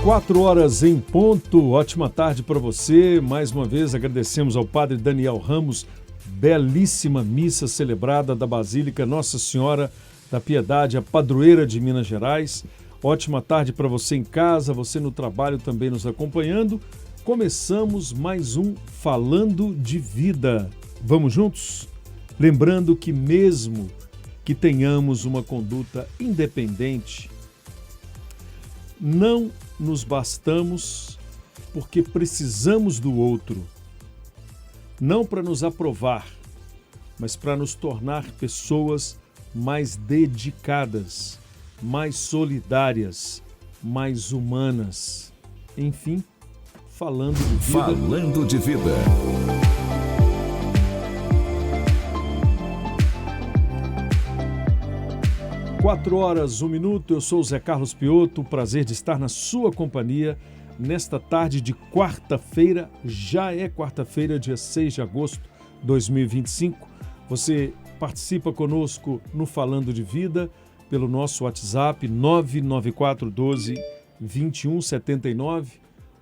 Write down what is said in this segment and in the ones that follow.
4 horas em ponto, ótima tarde para você. Mais uma vez agradecemos ao Padre Daniel Ramos, belíssima missa celebrada da Basílica Nossa Senhora da Piedade, a padroeira de Minas Gerais. Ótima tarde para você em casa, você no trabalho também nos acompanhando. Começamos mais um Falando de Vida. Vamos juntos? Lembrando que mesmo que tenhamos uma conduta independente, não nos bastamos porque precisamos do outro, não para nos aprovar, mas para nos tornar pessoas mais dedicadas, mais solidárias, mais humanas. Enfim, falando de vida. Falando de vida. Quatro horas, 1 minuto, eu sou o Zé Carlos Piotto, o prazer de estar na sua companhia nesta tarde de quarta-feira, já é quarta-feira, dia 6 de agosto de 2025. Você participa conosco no Falando de Vida pelo nosso WhatsApp 99412-2179.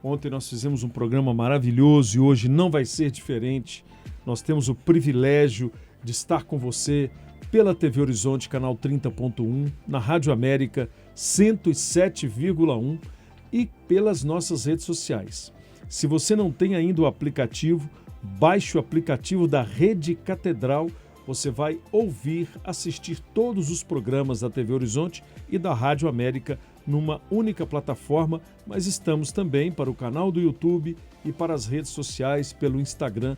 Ontem nós fizemos um programa maravilhoso e hoje não vai ser diferente. Nós temos o privilégio de estar com você pela TV Horizonte, canal 30.1, na Rádio América 107,1 e pelas nossas redes sociais. Se você não tem ainda o aplicativo, baixe o aplicativo da Rede Catedral. Você vai ouvir, assistir todos os programas da TV Horizonte e da Rádio América numa única plataforma, mas estamos também para o canal do YouTube e para as redes sociais pelo Instagram,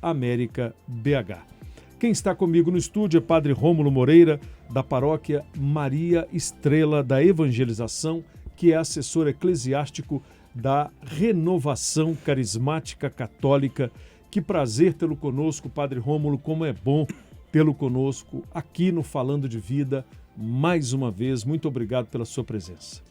@AméricaBH. Quem está comigo no estúdio é Padre Rômulo Moreira, da Paróquia Maria Estrela da Evangelização, que é assessor eclesiástico da Renovação Carismática Católica. Que prazer tê-lo conosco, Padre Rômulo, como é bom tê-lo conosco aqui no Falando de Vida. Mais uma vez, muito obrigado pela sua presença.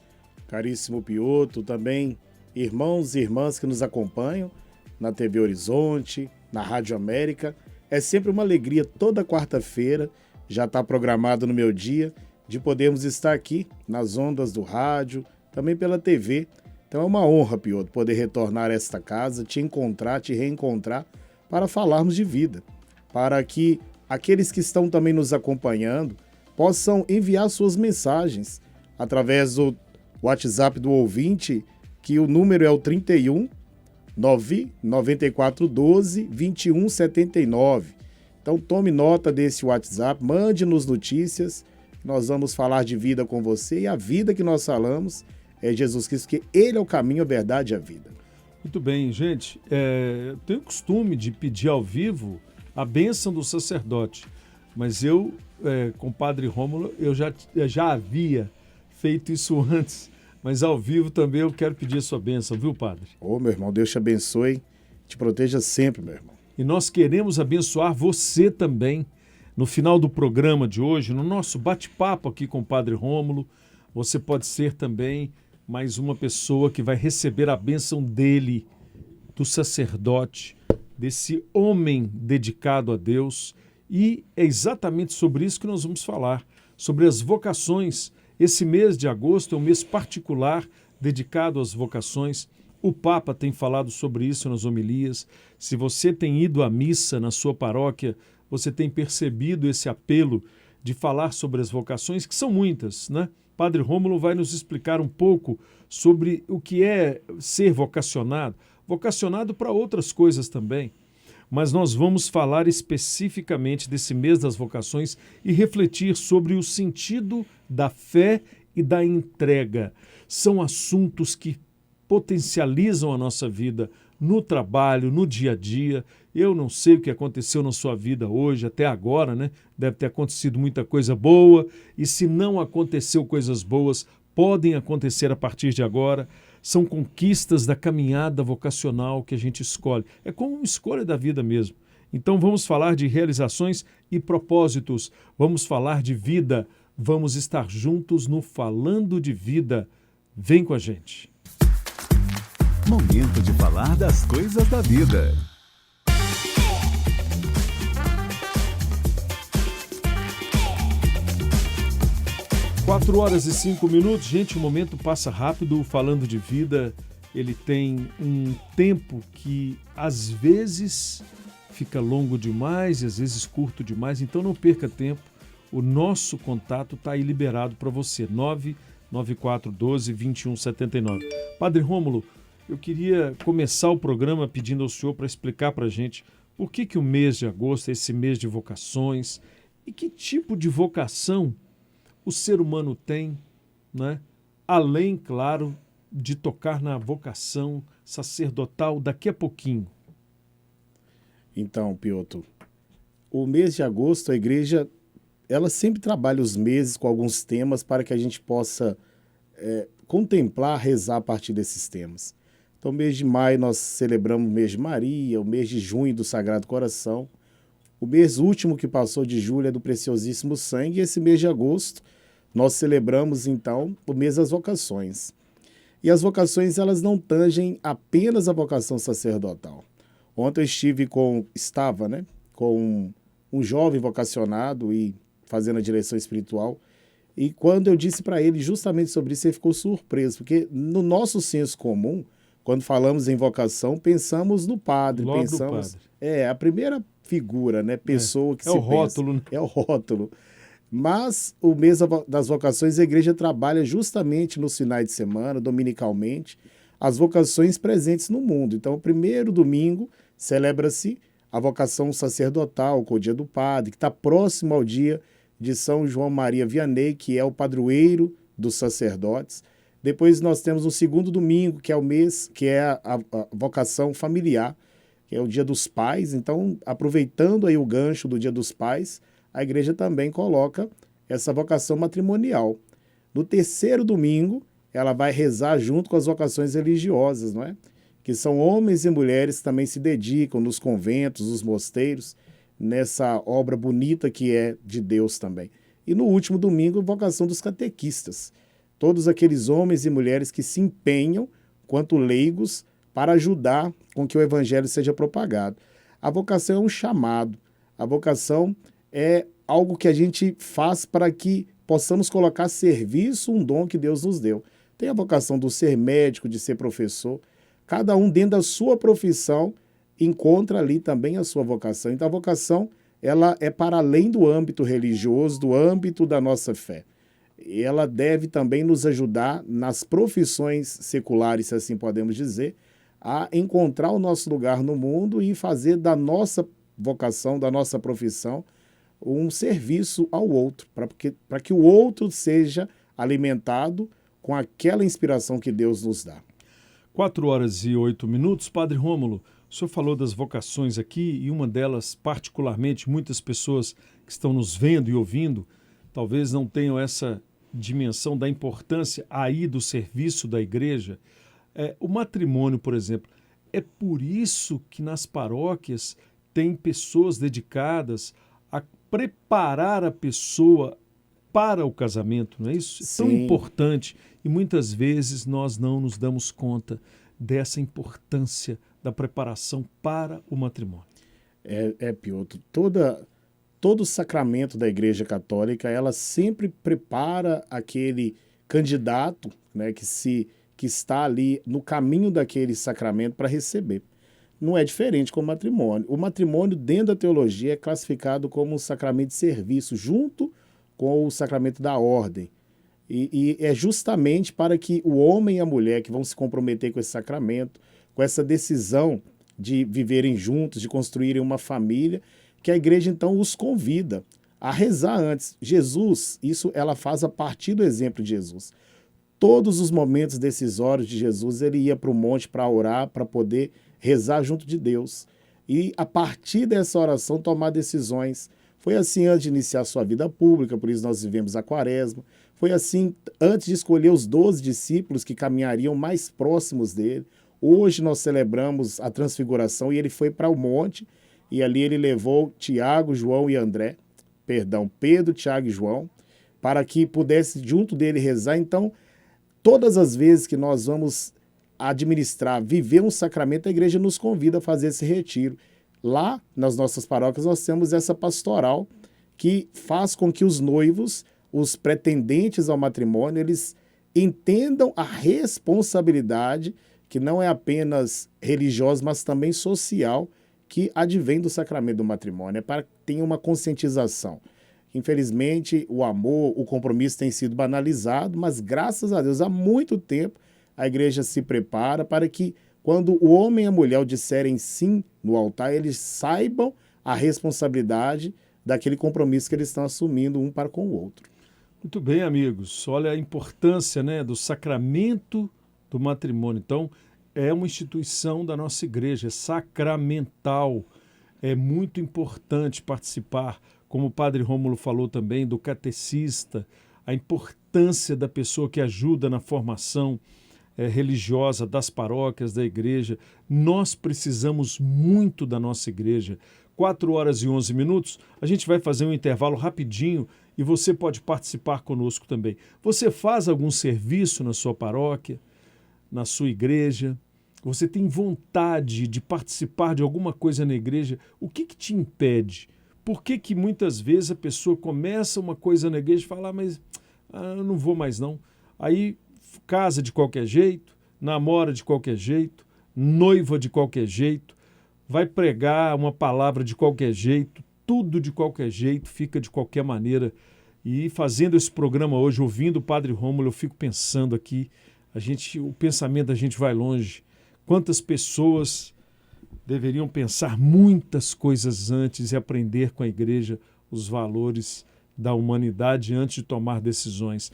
Caríssimo Piotto, também irmãos e irmãs que nos acompanham na TV Horizonte, na Rádio América. É sempre uma alegria toda quarta-feira, já está programado no meu dia, de podermos estar aqui nas ondas do rádio, também pela TV. Então é uma honra, Piotto, poder retornar a esta casa, te encontrar, te reencontrar, para falarmos de vida. Para que aqueles que estão também nos acompanhando possam enviar suas mensagens através do WhatsApp do ouvinte, que o número é o 31 99412 2179. Então tome nota desse WhatsApp, mande-nos notícias, nós vamos falar de vida com você, e a vida que nós falamos é Jesus Cristo, que Ele é o caminho, a verdade e a vida. Muito bem, gente, eu tenho o costume de pedir ao vivo a bênção do sacerdote, mas eu, com o Padre Rômulo, eu já havia feito isso antes. Mas ao vivo também eu quero pedir a sua bênção, viu, Padre? Meu irmão, Deus te abençoe, te proteja sempre, meu irmão. E nós queremos abençoar você também. No final do programa de hoje, no nosso bate-papo aqui com o Padre Rômulo, você pode ser também mais uma pessoa que vai receber a bênção dele, do sacerdote, desse homem dedicado a Deus. E é exatamente sobre isso que nós vamos falar, sobre as vocações. Esse mês de agosto é um mês particular dedicado às vocações. O Papa tem falado sobre isso nas homilias. Se você tem ido à missa na sua paróquia, você tem percebido esse apelo de falar sobre as vocações, que são muitas, né? Padre Rômulo vai nos explicar um pouco sobre o que é ser vocacionado. Vocacionado para outras coisas também. Mas nós vamos falar especificamente desse mês das vocações e refletir sobre o sentido da fé e da entrega. São assuntos que potencializam a nossa vida no trabalho, no dia a dia. Eu não sei o que aconteceu na sua vida hoje, até agora, né? Deve ter acontecido muita coisa boa, e se não aconteceu coisas boas, podem acontecer a partir de agora. São conquistas da caminhada vocacional que a gente escolhe. É como uma escolha da vida mesmo. Então vamos falar de realizações e propósitos. Vamos falar de vida. Vamos estar juntos no Falando de Vida. Vem com a gente. Momento de falar das coisas da vida. 4h05. Gente, o momento passa rápido. Falando de vida, ele tem um tempo que às vezes fica longo demais e às vezes curto demais. Então não perca tempo. O nosso contato está aí liberado para você. 99412-2179. Padre Rômulo, eu queria começar o programa pedindo ao senhor para explicar para a gente por que o mês de agosto é esse mês de vocações e que tipo de vocação o ser humano tem, né? Além, claro, de tocar na vocação sacerdotal daqui a pouquinho. Então, Piotr, o mês de agosto, a igreja, ela sempre trabalha os meses com alguns temas para que a gente possa contemplar, rezar a partir desses temas. Então, mês de maio nós celebramos o mês de Maria, o mês de junho do Sagrado Coração, o mês último que passou de julho é do Preciosíssimo Sangue, e esse mês de agosto nós celebramos, então, o mês das vocações. E as vocações, elas não tangem apenas a vocação sacerdotal. Ontem eu estava com um jovem vocacionado e fazendo a direção espiritual, e quando eu disse para ele justamente sobre isso, ele ficou surpreso, porque no nosso senso comum, quando falamos em vocação, pensamos no padre. Logo pensamos, do padre. a primeira figura, né? Pessoa que se o pensa. rótulo, né? É o rótulo. Mas o mês das vocações, a igreja trabalha justamente nos finais de semana, dominicalmente, as vocações presentes no mundo. Então, o primeiro domingo celebra-se a vocação sacerdotal, com o dia do padre, que está próximo ao dia de São João Maria Vianney, que é o padroeiro dos sacerdotes. Depois nós temos o segundo domingo, que é o mês, que é a vocação familiar, que é o dia dos pais. Então, aproveitando aí o gancho do dia dos pais, a igreja também coloca essa vocação matrimonial. No terceiro domingo, ela vai rezar junto com as vocações religiosas, não é? Que são homens e mulheres que também se dedicam nos conventos, nos mosteiros, nessa obra bonita que é de Deus também. E no último domingo, vocação dos catequistas. Todos aqueles homens e mulheres que se empenham, quanto leigos, para ajudar com que o evangelho seja propagado. A vocação é um chamado. A vocação é algo que a gente faz para que possamos colocar a serviço um dom que Deus nos deu. Tem a vocação do ser médico, de ser professor. Cada um, dentro da sua profissão, encontra ali também a sua vocação. Então, a vocação, ela é para além do âmbito religioso, do âmbito da nossa fé. E ela deve também nos ajudar nas profissões seculares, se assim podemos dizer, a encontrar o nosso lugar no mundo e fazer da nossa vocação, da nossa profissão, um serviço ao outro, para que o outro seja alimentado com aquela inspiração que Deus nos dá. 4h08. Padre Rômulo, o senhor falou das vocações aqui e uma delas, particularmente, muitas pessoas que estão nos vendo e ouvindo, talvez não tenham essa dimensão da importância aí do serviço da igreja. O matrimônio, por exemplo, é por isso que nas paróquias tem pessoas dedicadas a preparar a pessoa para o casamento, não é isso? É tão importante e muitas vezes nós não nos damos conta dessa importância da preparação para o matrimônio. Piotr, todo o sacramento da Igreja Católica, ela sempre prepara aquele candidato, né, que está ali no caminho daquele sacramento para receber. Não é diferente com o matrimônio. O matrimônio, dentro da teologia, é classificado como um sacramento de serviço, junto com o sacramento da ordem. E é justamente para que o homem e a mulher que vão se comprometer com esse sacramento, com essa decisão de viverem juntos, de construírem uma família, que a igreja, então, os convida a rezar antes. Jesus, isso ela faz a partir do exemplo de Jesus. Todos os momentos decisórios de Jesus, ele ia para o monte para orar, para poder rezar junto de Deus. E, a partir dessa oração, tomar decisões. Foi assim antes de iniciar sua vida pública, por isso nós vivemos a Quaresma. Foi assim antes de escolher os 12 discípulos que caminhariam mais próximos dele. Hoje nós celebramos a Transfiguração e ele foi para o monte e ali ele levou Tiago, João e André, Pedro, Tiago e João, para que pudesse junto dele rezar. Então, todas as vezes que nós vamos administrar, viver um sacramento, a igreja nos convida a fazer esse retiro. Lá, nas nossas paróquias, nós temos essa pastoral que faz com que os noivos os pretendentes ao matrimônio, eles entendam a responsabilidade, que não é apenas religiosa, mas também social, que advém do sacramento do matrimônio. É para que tenha uma conscientização. Infelizmente, o amor, o compromisso tem sido banalizado, mas graças a Deus, há muito tempo, a igreja se prepara para que, quando o homem e a mulher disserem sim no altar, eles saibam a responsabilidade daquele compromisso que eles estão assumindo um para com o outro. Muito bem, amigos. Olha a importância, né, do sacramento do matrimônio. Então, é uma instituição da nossa igreja, é sacramental. É muito importante participar, como o padre Rômulo falou também, do catecista, a importância da pessoa que ajuda na formação religiosa das paróquias, da igreja. Nós precisamos muito da nossa igreja. 4h11, a gente vai fazer um intervalo rapidinho e você pode participar conosco também. Você faz algum serviço na sua paróquia, na sua igreja? Você tem vontade de participar de alguma coisa na igreja? O que te impede? Por que muitas vezes a pessoa começa uma coisa na igreja e fala, mas eu não vou mais não. Aí casa de qualquer jeito, namora de qualquer jeito, noiva de qualquer jeito, vai pregar uma palavra de qualquer jeito, tudo de qualquer jeito, fica de qualquer maneira. E fazendo esse programa hoje, ouvindo o padre Rômulo, eu fico pensando aqui, o pensamento da gente vai longe. Quantas pessoas deveriam pensar muitas coisas antes e aprender com a igreja os valores da humanidade antes de tomar decisões.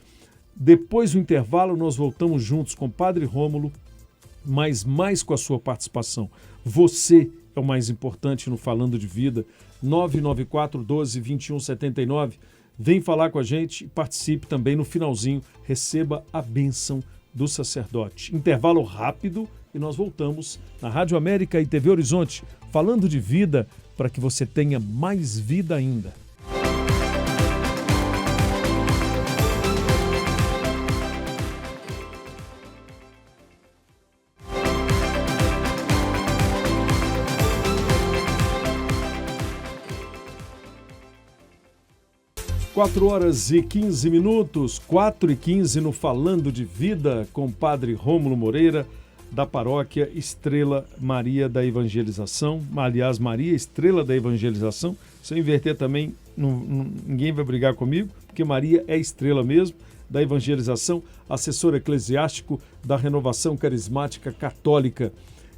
Depois do intervalo, nós voltamos juntos com o padre Rômulo, mas mais com a sua participação. Você é o mais importante no Falando de Vida. 994 12 21 79. Vem falar com a gente e participe também no finalzinho. Receba a bênção do sacerdote. Intervalo rápido e nós voltamos na Rádio América e TV Horizonte, falando de vida para que você tenha mais vida ainda. Quatro horas e 15 minutos, 4h15 no Falando de Vida com o padre Rômulo Moreira, da paróquia Estrela Maria da Evangelização. Aliás, Maria Estrela da Evangelização. Se eu inverter também, ninguém vai brigar comigo, porque Maria é estrela mesmo, da Evangelização, assessor eclesiástico da Renovação Carismática Católica.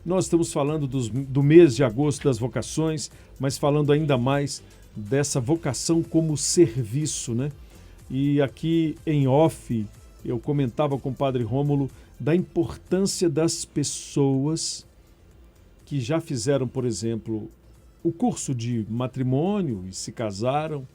Nós estamos falando do mês de agosto das vocações, mas falando ainda mais dessa vocação como serviço, né? E aqui em off, eu comentava com o padre Rômulo da importância das pessoas que já fizeram, por exemplo, o curso de matrimônio e se casaram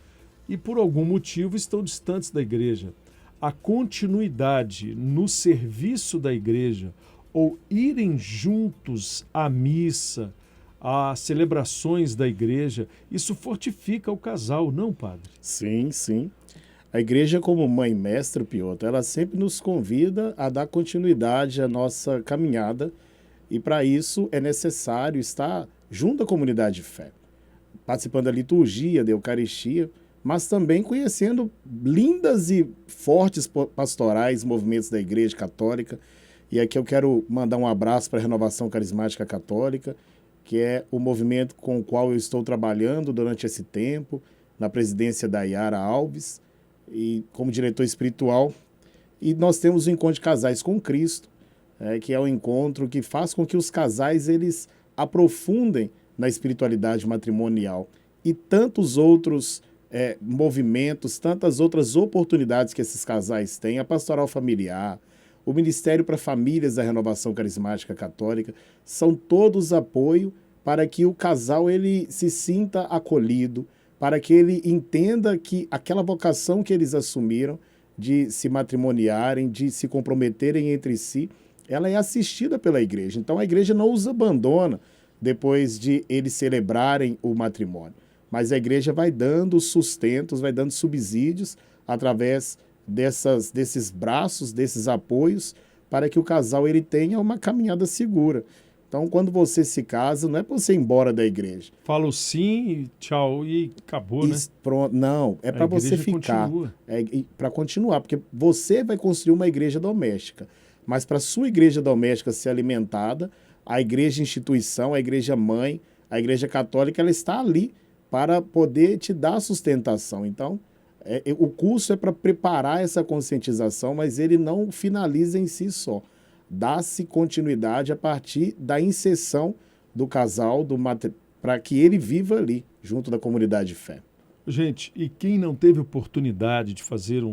e por algum motivo estão distantes da igreja. A continuidade no serviço da igreja ou irem juntos à missa, às celebrações da igreja, isso fortifica o casal, não, padre? Sim, sim. A igreja, como mãe mestra, Piotr, ela sempre nos convida a dar continuidade à nossa caminhada e para isso é necessário estar junto à comunidade de fé, participando da liturgia, da Eucaristia, mas também conhecendo lindas e fortes pastorais, movimentos da Igreja Católica. E aqui eu quero mandar um abraço para a Renovação Carismática Católica, que é o movimento com o qual eu estou trabalhando durante esse tempo, na presidência da Yara Alves, e como diretor espiritual. E nós temos o Encontro de Casais com Cristo, que é um encontro que faz com que os casais eles aprofundem na espiritualidade matrimonial. E tantos outros movimentos, tantas outras oportunidades que esses casais têm, a pastoral familiar, o Ministério para Famílias da Renovação Carismática Católica, são todos apoio para que o casal ele se sinta acolhido, para que ele entenda que aquela vocação que eles assumiram de se matrimoniarem, de se comprometerem entre si, ela é assistida pela igreja. Então a igreja não os abandona depois de eles celebrarem o matrimônio, mas a igreja vai dando sustentos, vai dando subsídios através desses braços, desses apoios, para que o casal ele tenha uma caminhada segura. Então, quando você se casa, não é para você ir embora da igreja. Fala o sim, e tchau, e acabou, né? Pronto, não, é para você ficar. Continua. É para continuar, porque você vai construir uma igreja doméstica. Mas para sua igreja doméstica ser alimentada, a igreja instituição, a igreja mãe, a igreja católica, ela está ali para poder te dar sustentação. Então, o curso é para preparar essa conscientização, mas ele não finaliza em si só. Dá-se continuidade a partir da inserção do casal, para que ele viva ali, junto da comunidade de fé. Gente, e quem não teve oportunidade de fazer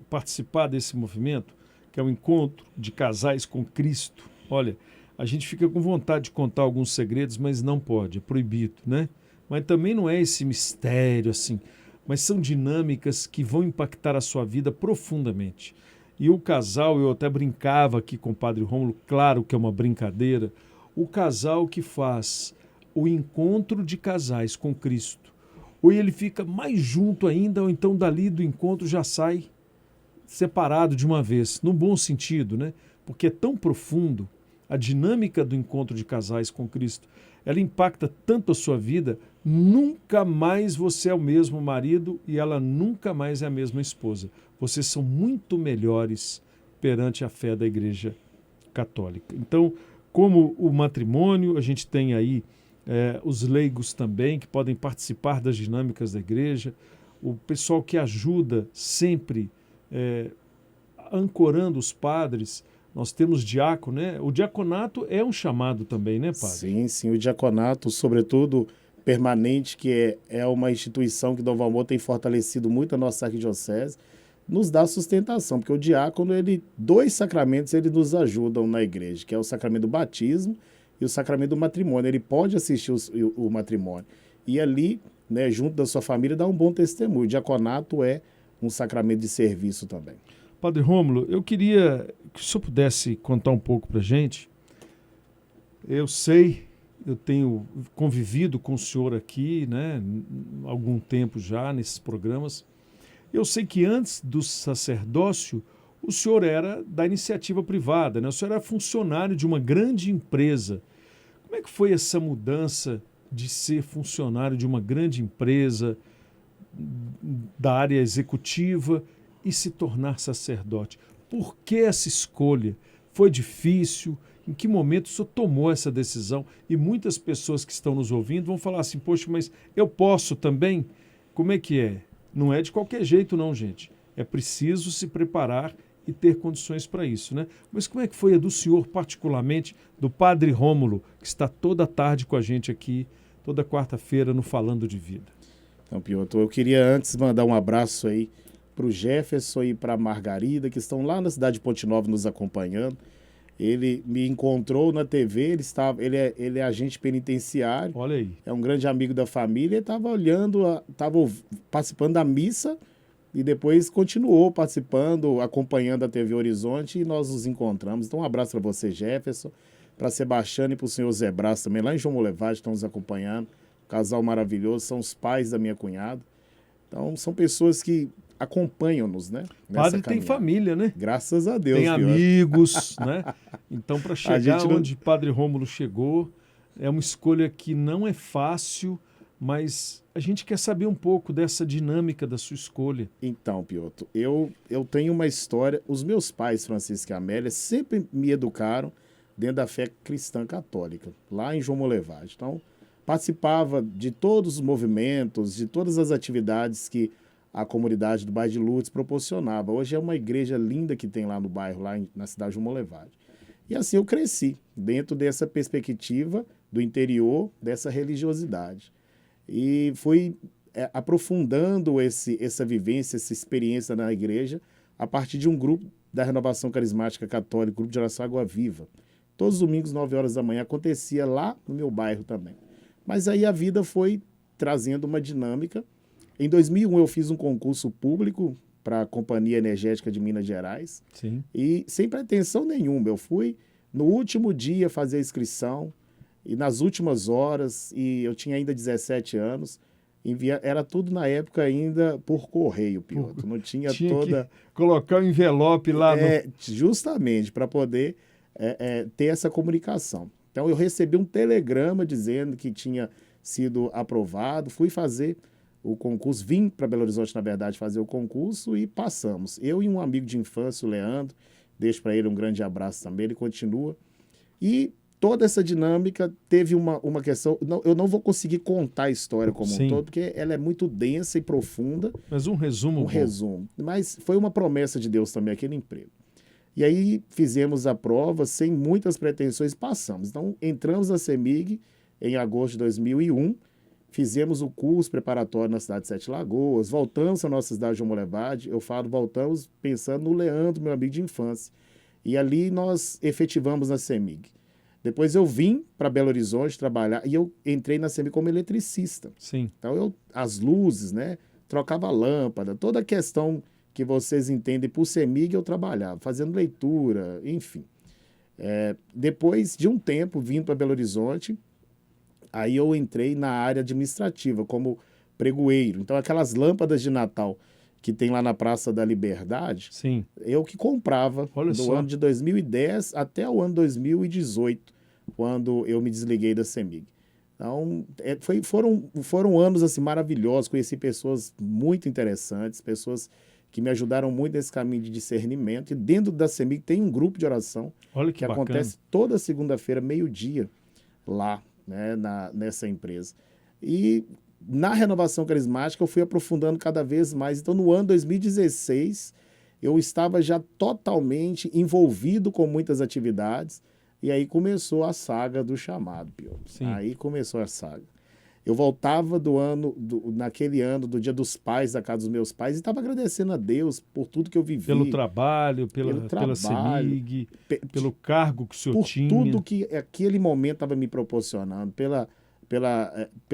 participar desse movimento, que é o encontro de casais com Cristo, olha, a gente fica com vontade de contar alguns segredos, mas não pode, é proibido, né? Mas também não é esse mistério assim, mas são dinâmicas que vão impactar a sua vida profundamente. E o casal, eu até brincava aqui com o Padre Rômulo, claro que é uma brincadeira, o casal que faz o encontro de casais com Cristo, ou ele fica mais junto ainda, ou então dali do encontro já sai separado de uma vez, no bom sentido, né? Porque é tão profundo a dinâmica do encontro de casais com Cristo, ela impacta tanto a sua vida, nunca mais você é o mesmo marido e ela nunca mais é a mesma esposa. Vocês são muito melhores perante a fé da Igreja Católica. Então, como o matrimônio, a gente tem aí os leigos também, que podem participar das dinâmicas da igreja, o pessoal que ajuda sempre ancorando os padres. Nós temos diácono, né? O diaconato é um chamado também, né, padre? Sim, sim, o diaconato, sobretudo permanente, que é uma instituição que Dom Valmor tem fortalecido muito a nossa arquidiocese, nos dá sustentação, porque o diácono, dois sacramentos ele nos ajudam na igreja, que é o sacramento do batismo e o sacramento do matrimônio. Ele pode assistir o matrimônio e ali, né, junto da sua família, dá um bom testemunho. O diaconato é um sacramento de serviço também. Padre Rômulo, eu queria que o senhor pudesse contar um pouco para a gente. Eu sei, eu tenho convivido com o senhor aqui, né, há algum tempo já nesses programas. Eu sei que antes do sacerdócio, o senhor era da iniciativa privada, né? O senhor era funcionário de uma grande empresa. Como é que foi essa mudança de ser funcionário de uma grande empresa, da área executiva, e se tornar sacerdote? Por que essa escolha? Foi difícil? Em que momento o senhor tomou essa decisão? E muitas pessoas que estão nos ouvindo vão falar assim, poxa, mas eu posso também? Como é que é? Não é de qualquer jeito não, gente. É preciso se preparar e ter condições para isso, né? Mas como é que foi a do senhor, particularmente, do Padre Rômulo, que está toda tarde com a gente aqui, toda quarta-feira no Falando de Vida? Então, Piotr, eu queria antes mandar um abraço aí para o Jefferson e para a Margarida, que estão lá na cidade de Ponte Nova nos acompanhando. Ele me encontrou na TV, ele é agente penitenciário. Olha aí. É um grande amigo da família, estava estava participando da missa e depois continuou participando, acompanhando a TV Horizonte e nós nos encontramos. Então, um abraço para você, Jefferson, para Sebastião e para o senhor Zé Brás também, lá em João Molevade, estão nos acompanhando. Casal maravilhoso, são os pais da minha cunhada. Então, são pessoas que acompanham-nos, né? Padre tem família, né? Graças a Deus. Tem amigos, né? Então, para chegar onde Padre Rômulo chegou, é uma escolha que não é fácil, mas a gente quer saber um pouco dessa dinâmica da sua escolha. Então, Piotr, eu tenho uma história. Os meus pais, Francisco e Amélia, sempre me educaram dentro da fé cristã católica, lá em João Molevade. Então, participava de todos os movimentos, de todas as atividades que a comunidade do bairro de Lourdes proporcionava. Hoje é uma igreja linda que tem lá no bairro, na cidade de Molevade. E assim eu cresci, dentro dessa perspectiva do interior, dessa religiosidade. E fui aprofundando essa vivência, essa experiência na igreja, a partir de um grupo da Renovação Carismática Católica, grupo de oração Água Viva. Todos os domingos, 9 horas da manhã, acontecia lá no meu bairro também. Mas aí a vida foi trazendo uma dinâmica. Em 2001 eu fiz um concurso público para a Companhia Energética de Minas Gerais. Sim. E sem pretensão nenhuma. Eu fui no último dia fazer a inscrição e nas últimas horas, e eu tinha ainda 17 anos, era tudo na época ainda por correio, Piotr. Não tinha toda... que colocar o envelope lá. Justamente, para poder ter essa comunicação. Então eu recebi um telegrama dizendo que tinha sido aprovado, fui fazer o concurso, vim para Belo Horizonte, na verdade, fazer o concurso e passamos. Eu e um amigo de infância, o Leandro, deixo para ele um grande abraço também, ele continua. E toda essa dinâmica teve uma questão, eu não vou conseguir contar a história como um todo, porque ela é muito densa e profunda. Mas um resumo. Resumo. Mas foi uma promessa de Deus também, aquele emprego. E aí fizemos a prova sem muitas pretensões, passamos. Então entramos na CEMIG em agosto de 2001, fizemos o curso preparatório na cidade de Sete Lagoas, voltamos à nossa cidade de Almolevade, eu falo voltamos pensando no Leandro, meu amigo de infância. E ali nós efetivamos na CEMIG. Depois eu vim para Belo Horizonte trabalhar e eu entrei na CEMIG como eletricista. Sim. Então as luzes, né, trocava lâmpada, toda a questão que vocês entendem por CEMIG eu trabalhava, fazendo leitura, enfim. Depois de um tempo vindo para Belo Horizonte, aí eu entrei na área administrativa como pregoeiro. Então aquelas lâmpadas de Natal que tem lá na Praça da Liberdade, sim, eu que comprava ano de 2010 até o ano 2018, quando eu me desliguei da CEMIG. Então, foram anos assim, maravilhosos, conheci pessoas muito interessantes, pessoas que me ajudaram muito nesse caminho de discernimento. E dentro da CEMIG tem um grupo de oração que acontece toda segunda-feira, meio-dia, lá, né, nessa empresa. E na renovação carismática eu fui aprofundando cada vez mais. Então, no ano 2016, eu estava já totalmente envolvido com muitas atividades. E aí começou a saga do chamado, Pio. Aí começou a saga. Eu voltava naquele ano, do Dia dos Pais, da casa dos meus pais, e estava agradecendo a Deus por tudo que eu vivi. Pelo trabalho, pela CEMIG, pelo cargo que o senhor tinha. Por tudo que aquele momento estava me proporcionando, pela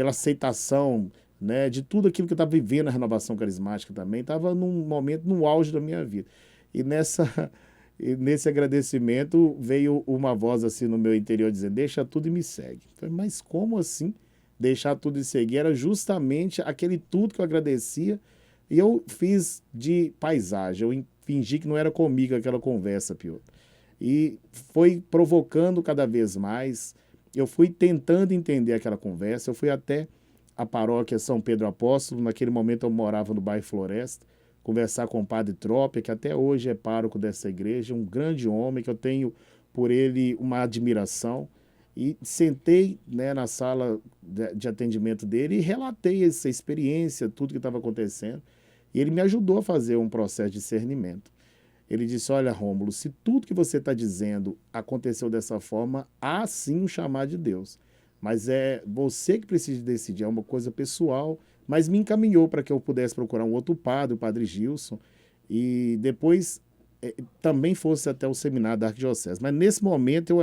aceitação, né, de tudo aquilo que eu estava vivendo na renovação carismática também. Estava num momento, no auge da minha vida. E nesse agradecimento veio uma voz assim no meu interior dizendo, deixa tudo e me segue. Eu falei, mas como assim? Deixar tudo e seguir? Era justamente aquele tudo que eu agradecia e eu fiz de paisagem. Eu fingi que não era comigo aquela conversa, Pio. E foi provocando cada vez mais. Eu fui tentando entender aquela conversa. Eu fui até a paróquia São Pedro Apóstolo. Naquele momento eu morava no bairro Floresta. Conversar com o padre Trópia, que até hoje é pároco dessa igreja. Um grande homem que eu tenho por ele uma admiração. E sentei, né, na sala de atendimento dele e relatei essa experiência, tudo que estava acontecendo. E ele me ajudou a fazer um processo de discernimento. Ele disse, olha, Rômulo, se tudo que você está dizendo aconteceu dessa forma, há sim um chamado de Deus. Mas é você que precisa decidir, é uma coisa pessoal. Mas me encaminhou para que eu pudesse procurar um outro padre, o padre Gilson, e depois também fosse até o seminário da Arquidiocese. Mas nesse momento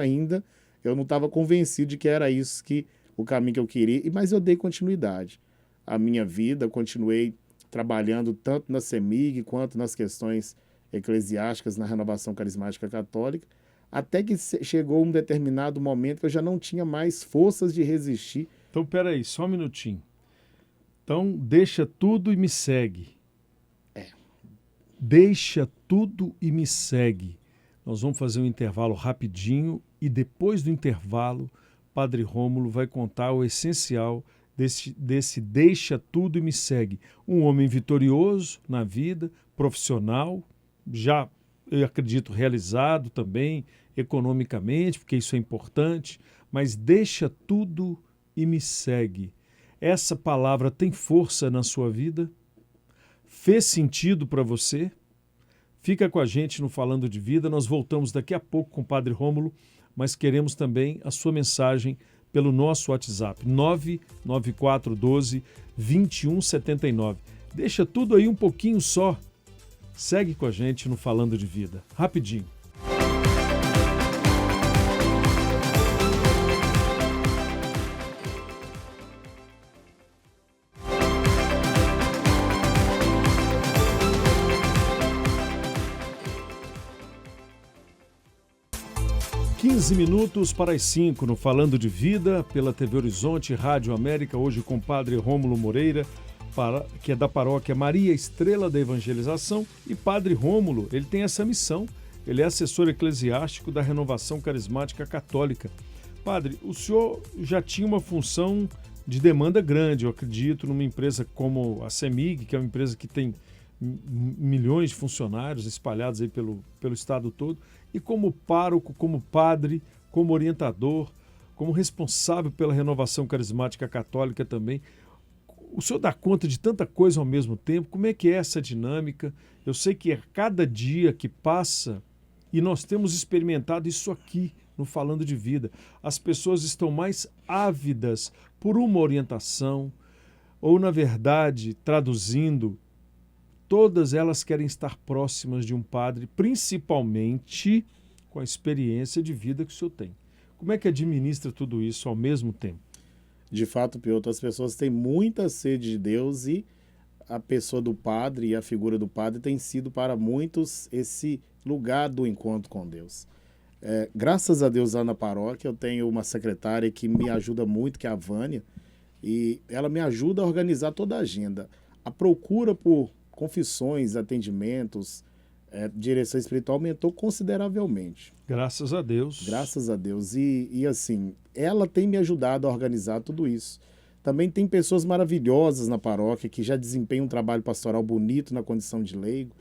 eu não estava convencido de que era isso o caminho que eu queria, mas eu dei continuidade à minha vida, continuei trabalhando tanto na CEMIG quanto nas questões eclesiásticas na Renovação Carismática Católica, até que chegou um determinado momento que eu já não tinha mais forças de resistir. Então, peraí, só um minutinho. Então, deixa tudo e me segue. Deixa tudo e me segue. Nós vamos fazer um intervalo rapidinho e depois do intervalo, Padre Rômulo vai contar o essencial desse deixa tudo e me segue. Um homem vitorioso na vida, profissional, já, eu acredito, realizado também economicamente, porque isso é importante, mas deixa tudo e me segue. Essa palavra tem força na sua vida? Fez sentido para você? Fica com a gente no Falando de Vida, nós voltamos daqui a pouco com o Padre Rômulo, mas queremos também a sua mensagem pelo nosso WhatsApp, 99412-2179. Deixa tudo aí um pouquinho só. Segue com a gente no Falando de Vida. Rapidinho. Minutos para as 5 no Falando de Vida, pela TV Horizonte, Rádio América, hoje com o Padre Rômulo Moreira, que é da paróquia Maria Estrela da Evangelização. E Padre Rômulo, ele tem essa missão ele é assessor eclesiástico da Renovação Carismática Católica. Padre, o senhor já tinha uma função de demanda grande, eu acredito, numa empresa como a CEMIG, que é uma empresa que tem milhões de funcionários espalhados aí pelo estado todo, e como pároco, como padre, como orientador, como responsável pela Renovação Carismática Católica também. O senhor dá conta de tanta coisa ao mesmo tempo? Como é que é essa dinâmica? Eu sei que é cada dia que passa, e nós temos experimentado isso aqui no Falando de Vida. As pessoas estão mais ávidas por uma orientação, ou, na verdade, traduzindo, todas elas querem estar próximas de um padre, principalmente com a experiência de vida que o senhor tem. Como é que administra tudo isso ao mesmo tempo? De fato, Piotr, as pessoas têm muita sede de Deus e a pessoa do padre e a figura do padre tem sido para muitos esse lugar do encontro com Deus. Graças a Deus, lá na paróquia, eu tenho uma secretária que me ajuda muito, que é a Vânia, e ela me ajuda a organizar toda a agenda. A procura por confissões, atendimentos, direção espiritual aumentou consideravelmente. Graças a Deus. Graças a Deus. E assim, ela tem me ajudado a organizar tudo isso. Também tem pessoas maravilhosas na paróquia que já desempenham um trabalho pastoral bonito na condição de leigo.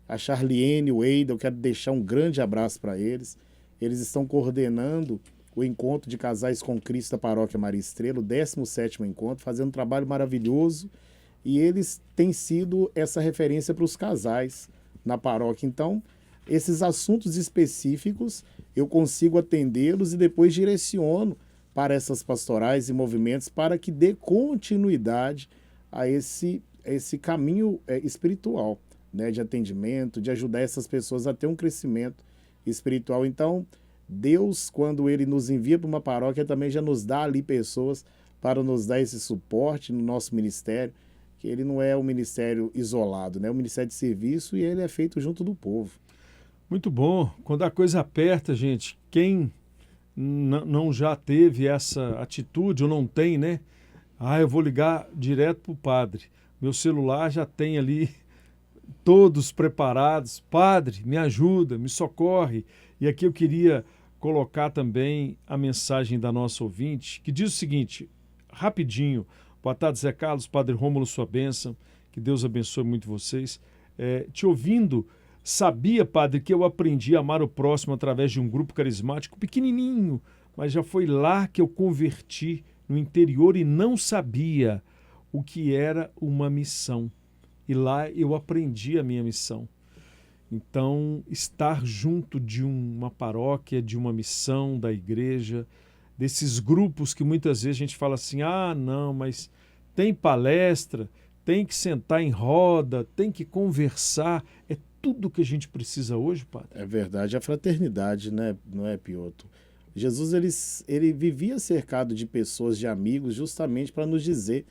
A Charliene, o Eida, eu quero deixar um grande abraço para eles. Eles estão coordenando o encontro de casais com Cristo da Paróquia Maria Estrela, o 17º encontro, fazendo um trabalho maravilhoso. E eles têm sido essa referência para os casais na paróquia. Então, esses assuntos específicos, eu consigo atendê-los e depois direciono para essas pastorais e movimentos para que dê continuidade a esse caminho espiritual, né, de atendimento, de ajudar essas pessoas a ter um crescimento espiritual. Então, Deus, quando Ele nos envia para uma paróquia, também já nos dá ali pessoas para nos dar esse suporte no nosso ministério, que ele não é um ministério isolado, né? É um ministério de serviço e ele é feito junto do povo. Muito bom. Quando a coisa aperta, gente, quem não já teve essa atitude ou não tem, né? Eu vou ligar direto para o padre. Meu celular já tem ali todos preparados. Padre, me ajuda, me socorre. E aqui eu queria colocar também a mensagem da nossa ouvinte, que diz o seguinte, rapidinho. Boa tarde, Zé Carlos, Padre Rômulo, sua bênção. Que Deus abençoe muito vocês. Te ouvindo, sabia, padre, que eu aprendi a amar o próximo através de um grupo carismático pequenininho, mas já foi lá que eu converti no interior e não sabia o que era uma missão. E lá eu aprendi a minha missão. Então, estar junto de uma paróquia, de uma missão da igreja, desses grupos que muitas vezes a gente fala assim, não, mas tem palestra, tem que sentar em roda, tem que conversar, é tudo que a gente precisa hoje, padre. É verdade, a fraternidade, né? Não é, Piotr? Jesus, ele vivia cercado de pessoas, de amigos, justamente para nos dizer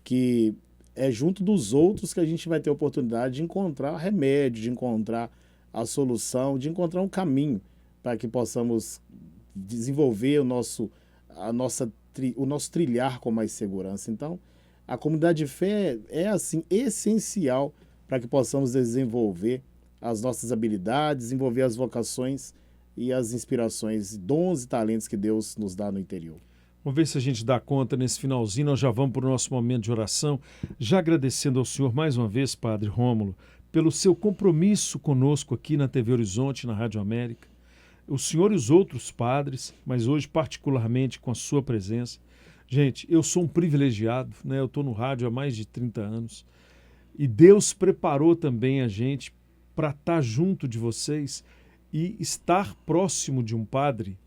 que é junto dos outros que a gente vai ter a oportunidade de encontrar remédio, de encontrar a solução, de encontrar um caminho para que possamos desenvolver o nosso trilhar com mais segurança. Então, a comunidade de fé é assim essencial para que possamos desenvolver as nossas habilidades, desenvolver as vocações e as inspirações, dons e talentos que Deus nos dá no interior. Vamos ver se a gente dá conta nesse finalzinho, nós já vamos para o nosso momento de oração, já agradecendo ao senhor mais uma vez, Padre Rômulo, pelo seu compromisso conosco aqui na TV Horizonte, na Rádio América. O senhor e os outros padres, mas hoje particularmente com a sua presença. Gente, eu sou um privilegiado, né? Eu estou no rádio há mais de 30 anos e Deus preparou também a gente para estar junto de vocês e estar próximo de um padre.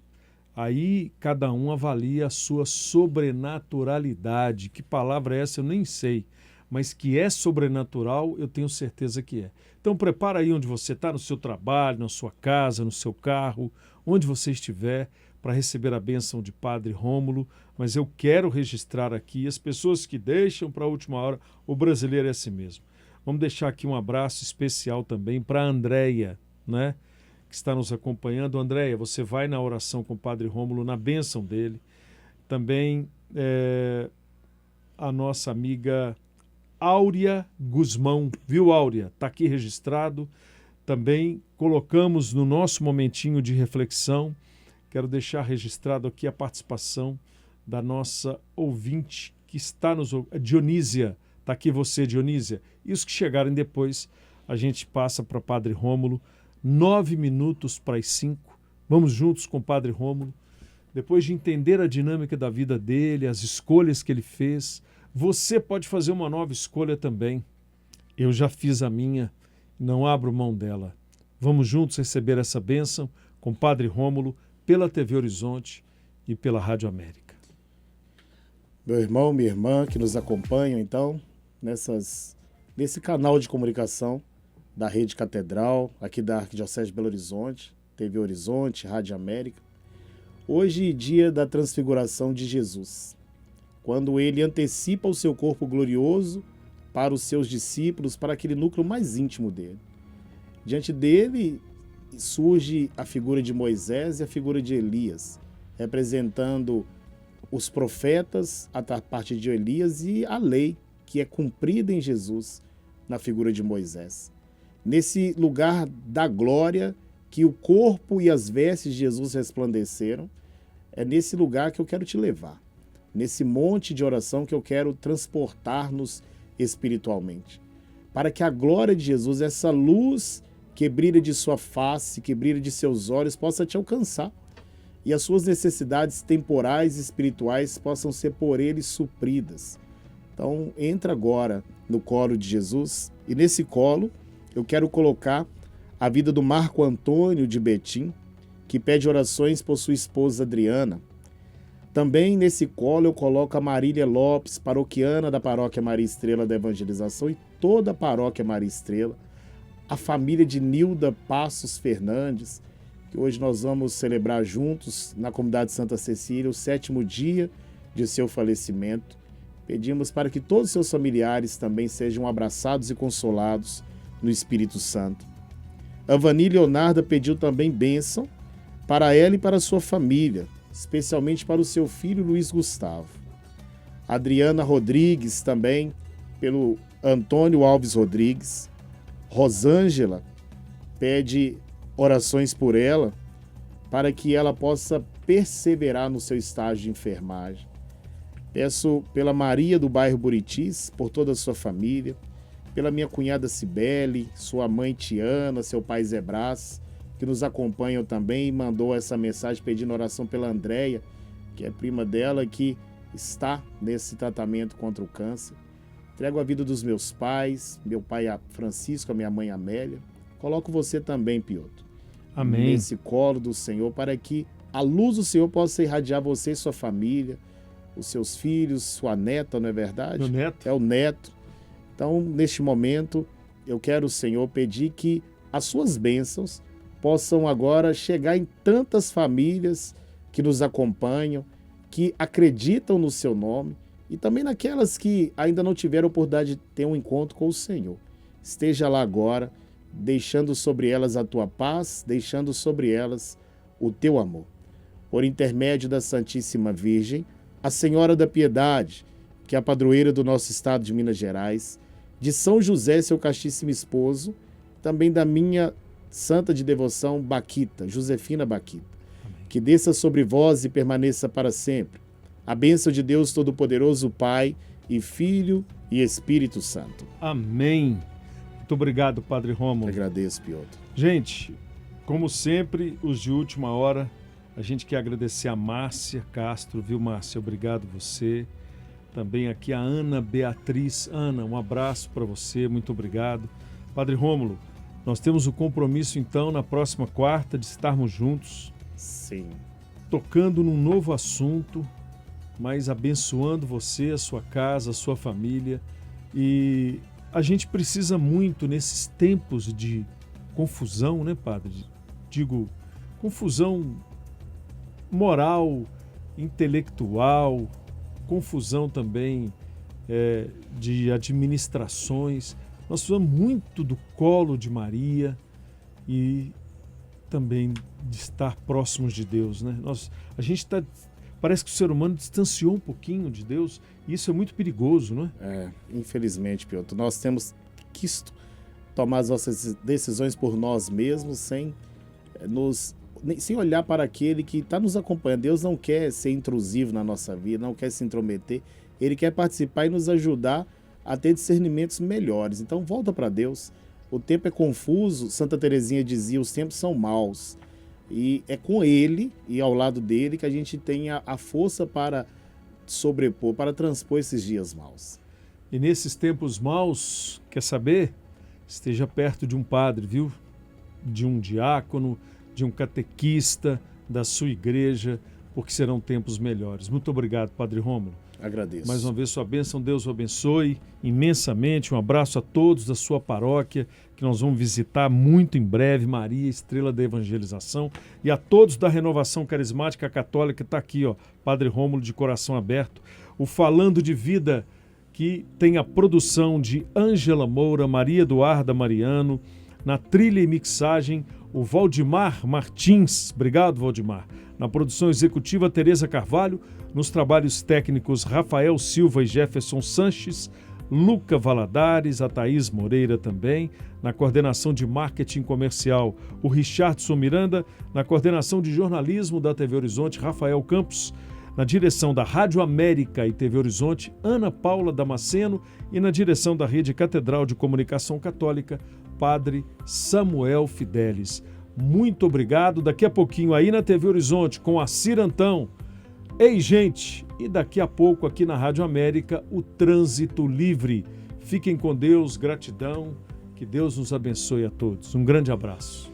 Aí cada um avalia a sua sobrenaturalidade. Que palavra é essa? Eu nem sei. Mas que é sobrenatural, eu tenho certeza que é. Então prepara aí onde você está, no seu trabalho, na sua casa, no seu carro, onde você estiver, para receber a bênção de Padre Rômulo. Mas eu quero registrar aqui as pessoas que deixam para a última hora. O brasileiro é assim mesmo. Vamos deixar aqui um abraço especial também para a Andréia, né? Que está nos acompanhando. Andréia, você vai na oração com o Padre Rômulo, na bênção dele. Também a nossa amiga Áurea Guzmão, viu, Áurea? Está aqui registrado. Também colocamos no nosso momentinho de reflexão. Quero deixar registrado aqui a participação da nossa ouvinte que está nos ouvindo. Dionísia, está aqui você, Dionísia. E os que chegarem depois, a gente passa para Padre Rômulo. 9 minutos para as 5. Vamos juntos com o Padre Rômulo. Depois de entender a dinâmica da vida dele, as escolhas que ele fez, você pode fazer uma nova escolha também. Eu já fiz a minha, não abro mão dela. Vamos juntos receber essa bênção com o Padre Rômulo pela TV Horizonte e pela Rádio América. Meu irmão, minha irmã que nos acompanham, então, nesse canal de comunicação da Rede Catedral, aqui da Arquidiocese de Belo Horizonte, TV Horizonte, Rádio América. Hoje, dia da transfiguração de Jesus, quando ele antecipa o seu corpo glorioso para os seus discípulos, para aquele núcleo mais íntimo dele. Diante dele surge a figura de Moisés e a figura de Elias, representando os profetas a partir de Elias e a lei que é cumprida em Jesus na figura de Moisés. Nesse lugar da glória que o corpo e as vestes de Jesus resplandeceram, é nesse lugar que eu quero te levar. Nesse monte de oração que eu quero transportar-nos espiritualmente. Para que a glória de Jesus, essa luz que brilha de sua face, que brilha de seus olhos, possa te alcançar. E as suas necessidades temporais e espirituais possam ser por ele supridas. Então, entra agora no colo de Jesus. E nesse colo, eu quero colocar a vida do Marco Antônio de Betim, que pede orações por sua esposa Adriana. Também nesse colo eu coloco a Marília Lopes, paroquiana da Paróquia Maria Estrela da Evangelização e toda a Paróquia Maria Estrela. A família de Nilda Passos Fernandes, que hoje nós vamos celebrar juntos na comunidade Santa Cecília o 7º dia de seu falecimento. Pedimos para que todos os seus familiares também sejam abraçados e consolados no Espírito Santo. A Vani Leonarda pediu também bênção para ela e para a sua família, especialmente para o seu filho Luiz Gustavo. Adriana Rodrigues também, pelo Antônio Alves Rodrigues. Rosângela pede orações por ela, para que ela possa perseverar no seu estágio de enfermagem. Peço pela Maria do bairro Buritis, por toda a sua família, pela minha cunhada Cibele, sua mãe Tiana, seu pai Zé Brás, que nos acompanham também, e mandou essa mensagem pedindo oração pela Andréia, que é prima dela, que está nesse tratamento contra o câncer. Entrego a vida dos meus pais, meu pai Francisco, a minha mãe Amélia. Coloco você também, Piotr. Amém. Nesse colo do Senhor, para que a luz do Senhor possa irradiar você e sua família, os seus filhos, sua neta, não é verdade? Meu neto. É o neto. Então, neste momento, eu quero, Senhor, pedir que as suas bênçãos possam agora chegar em tantas famílias que nos acompanham, que acreditam no seu nome, e também naquelas que ainda não tiveram a oportunidade de ter um encontro com o Senhor. Esteja lá agora, deixando sobre elas a tua paz, deixando sobre elas o teu amor. Por intermédio da Santíssima Virgem, a Senhora da Piedade, que é a padroeira do nosso estado de Minas Gerais, de São José, seu castíssimo esposo, também da minha santa de devoção Baquita, Josefina Baquita. Que desça sobre vós e permaneça para sempre a bênção de Deus Todo-Poderoso, Pai e Filho e Espírito Santo. Amém. Muito obrigado, Padre Rômulo. Agradeço, Piotr. Gente, como sempre, os de última hora, a gente quer agradecer a Márcia Castro, viu, Márcia? Obrigado você. Também aqui a Ana Beatriz. Ana, um abraço para você, muito obrigado. Padre Rômulo, nós temos o compromisso, então, na próxima quarta, de estarmos juntos. Sim. Tocando num novo assunto, mas abençoando você, a sua casa, a sua família. E a gente precisa muito, nesses tempos de confusão, né, Padre? Digo, confusão moral, intelectual, confusão também de administrações. Nós precisamos muito do colo de Maria e também de estar próximos de Deus, né? A gente parece que o ser humano distanciou um pouquinho de Deus e isso é muito perigoso, não é? Infelizmente, Piotr, nós temos que tomar as nossas decisões por nós mesmos, sem olhar para aquele que está nos acompanhando. Deus não quer ser intrusivo na nossa vida, não quer se intrometer. Ele quer participar e nos ajudar a ter discernimentos melhores. Então volta para Deus. O tempo é confuso. Santa Teresinha dizia, os tempos são maus. E é com Ele e ao lado dele que a gente tem a força para sobrepor, para transpor esses dias maus. E nesses tempos maus, quer saber? Esteja perto de um padre, viu? De um diácono, de um catequista, da sua igreja, porque serão tempos melhores. Muito obrigado, Padre Rômulo. Agradeço. Mais uma vez, sua bênção, Deus o abençoe imensamente. Um abraço a todos da sua paróquia, que nós vamos visitar muito em breve, Maria, Estrela da Evangelização, e a todos da Renovação Carismática Católica, que está aqui, ó, Padre Rômulo, de coração aberto. O Falando de Vida, que tem a produção de Ângela Moura, Maria Eduarda Mariano, na trilha e mixagem, o Valdemar Martins. Obrigado, Valdemar. Na produção executiva, Tereza Carvalho. Nos trabalhos técnicos, Rafael Silva e Jefferson Sanches, Luca Valadares, a Thaís Moreira também. Na coordenação de marketing comercial, o Richardson Miranda. Na coordenação de jornalismo da TV Horizonte, Rafael Campos. Na direção da Rádio América e TV Horizonte, Ana Paula Damasceno. E na direção da Rede Catedral de Comunicação Católica, Padre Samuel Fidelis. Muito obrigado. Daqui a pouquinho aí na TV Horizonte com a Cirantão. Ei, gente! E daqui a pouco aqui na Rádio América, o Trânsito Livre. Fiquem com Deus, gratidão, que Deus nos abençoe a todos. Um grande abraço.